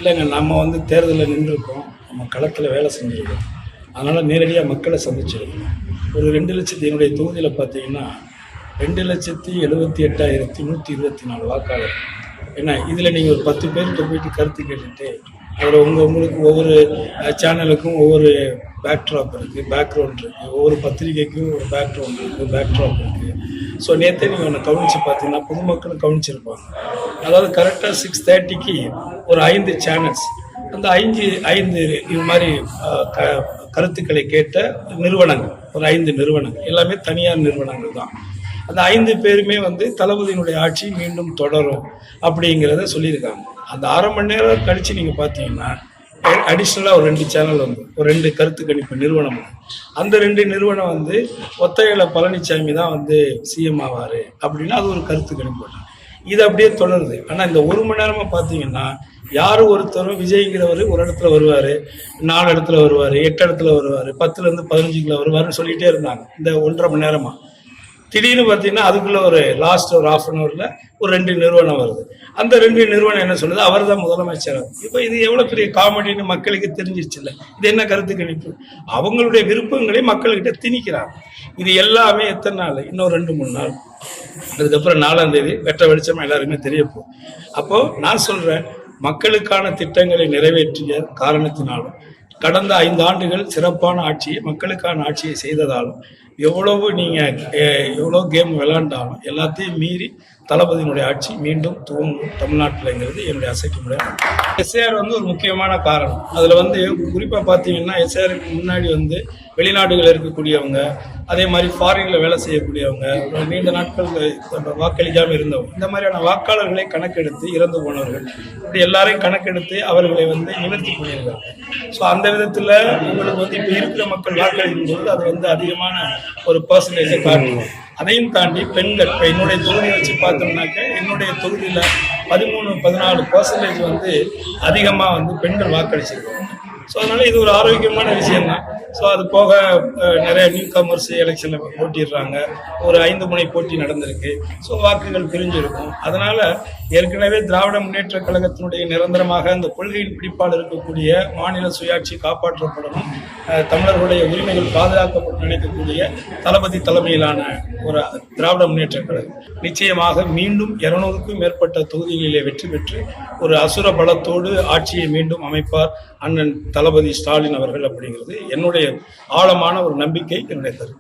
இல்லைங்க, நம்ம வந்து தேர்தலில் நின்றுருக்கோம், நம்ம களத்தில் வேலை செஞ்சுருக்கோம். அதனால் நேரடியாக மக்களை சந்திச்சிருக்கோம். ஒரு 2,00,000 என்னுடைய தொகுதியில் பார்த்தீங்கன்னா 2,78,124 வாக்காளர். ஏன்னா இதில் நீங்கள் ஒரு 10 பேர்கிட்ட போயிட்டு கருத்து கேட்டுட்டு அதில் உங்களுக்கு ஒவ்வொரு சேனலுக்கும் ஒவ்வொரு பேக்ட்ராப் இருக்குது, பேக்ரவுண்ட் இருக்குது, ஒவ்வொரு பத்திரிகைக்கும் ஒரு பேக்ரவுண்ட் இருக்குது, பேக்ட்ராப் இருக்குது. ஸோ நேற்றே நீங்கள் ஒன்று கவனித்து பார்த்தீங்கன்னா பொதுமக்களும் கவனிச்சிருப்பாங்க. அதாவது கரெக்டாக 6:30க்கு ஒரு 5 சேனல்ஸ், அந்த 5 இது மாதிரி கருத்துக்களை கேட்ட நிறுவனங்கள், ஒரு 5 நிறுவனங்கள், எல்லாமே தனியார் நிறுவனங்கள் தான். அந்த 5 பேருமே வந்து தளபதியினுடைய ஆட்சி மீண்டும் தொடரும் அப்படிங்கிறத சொல்லியிருக்காங்க. அந்த 1/2 மணி நேரம் கழித்து நீங்கள் பார்த்தீங்கன்னா அடிஷ்னலாக ஒரு 2 சேனல் வந்து ஒரு 2 கருத்து கணிப்பு நிறுவனம். அந்த 2 நிறுவனம் வந்து ஒத்தையில பழனிசாமி தான் வந்து சிஎம் ஆவார் அப்படின்னா அது ஒரு கருத்து கணிப்பு. இது அப்படியே தொடருது. ஆனால் இந்த 1 மணி நேரமாக பார்த்தீங்கன்னா யாரும் ஒருத்தரும் விஜய்ங்கிறவர் ஒரு இடத்துல வருவார், 4 இடத்துல வருவார், 8 இடத்துல வருவார், 10லேருந்து 15 வருவார்னு சொல்லிகிட்டே இருந்தாங்க இந்த 1.5 மணி நேரமாக. திடீர்னு பார்த்தீங்கன்னா அதுக்குள்ளே ஒரு லாஸ்ட் ஒரு 1/2 அன் ஹவரில் ஒரு 2 நிறுவனம் வருது. அந்த 2 நிறுவனம் என்ன சொல்லுது, அவர் தான் முதலமைச்சர். இப்போ இது எவ்வளோ பெரிய காமெடின்னு மக்களுக்கு தெரிஞ்சிருச்சு இல்லை? இது என்ன கருத்து கணிப்பு? அவங்களுடைய விருப்பங்களை மக்கள்கிட்ட திணிக்கிறாங்க. இது எல்லாமே எத்தனை நாள்? இன்னும் 2-3 நாள். அதுக்கப்புறம் 4ஆம் தேதி வெட்ட வெளிச்சமாக எல்லாருமே தெரியப்போம். அப்போது நான் சொல்கிறேன், மக்களுக்கான திட்டங்களை நிறைவேற்றிய காரணத்தினாலும் கடந்த 5 ஆண்டுகள் சிறப்பான ஆட்சியை, மக்களுக்கான ஆட்சியை செய்ததாலும் எவ்வளவு நீங்கள் எவ்வளோ கேம் விளையாண்டாலும் எல்லாத்தையும் மீறி தளபதியினுடைய ஆட்சி மீண்டும் துவங்கும் தமிழ்நாட்டில்ங்கிறது என்னுடைய அசைக்க முடியாது. எஸ்ஏஆர் வந்து ஒரு முக்கியமான காரணம். அதில் வந்து குறிப்பாக பார்த்தீங்கன்னா எஸ்ஏஆருக்கு முன்னாடி வந்து வெளிநாடுகளில் இருக்கக்கூடியவங்க, அதே மாதிரி ஃபாரினில் வேலை செய்யக்கூடியவங்க, நீண்ட நாட்கள் வாக்களிக்காமல் இருந்தவங்க, இந்த மாதிரியான வாக்காளர்களை கணக்கெடுத்து இறந்து போனவர்கள் இப்படி எல்லாரையும் கணக்கெடுத்து அவர்களை வந்து நிவர்த்தி பண்ணியிருக்காங்க. ஸோ அந்த விதத்தில் உங்களுக்கு வந்து இப்போ இருக்கிற மக்கள் வாக்களிக்கும் போது அது வந்து அதிகமான ஒரு பர்சன்டேஜை காட்டும். அதையும் தாண்டி பெண்கள், இப்போ என்னுடைய தொகுதியை வச்சு பார்த்தோம்னாக்க என்னுடைய தொகுதியில் 13-14% வந்து அதிகமாக வந்து பெண்கள் வாக்களிச்சிருக்காங்க. ஸோ அதனால் இது ஒரு ஆரோக்கியமான விஷயம்தான். ஸோ அது போக நிறைய நியூ கமர்ஸ் எலெக்ஷனில் போட்டிடுறாங்க, ஒரு 5 முனை போட்டி நடந்திருக்கு. ஸோ வாக்குகள் பிரிஞ்சிருக்கும். அதனால் ஏற்கனவே திராவிட முன்னேற்ற கழகத்தினுடைய நிரந்தரமாக அந்த கொள்கையின் பிடிப்பால் இருக்கக்கூடிய மாநில சுயாட்சி காப்பாற்றப்படணும், தமிழர்களுடைய உரிமைகள் பாதுகாக்கப்பட்டு நினைக்கக்கூடிய தளபதி தலைமையிலான ஒரு திராவிட முன்னேற்ற கழகம் நிச்சயமாக மீண்டும் 200க்கும் மேற்பட்ட தொகுதிகளிலே வெற்றி பெற்று ஒரு அசுர பலத்தோடு ஆட்சியை மீண்டும் அமைப்பார் அண்ணன் தளபதி ஸ்டாலின் அவர்கள் அப்படிங்கிறது என்னுடைய ஆழமான ஒரு நம்பிக்கை, என்னுடைய கருத்து.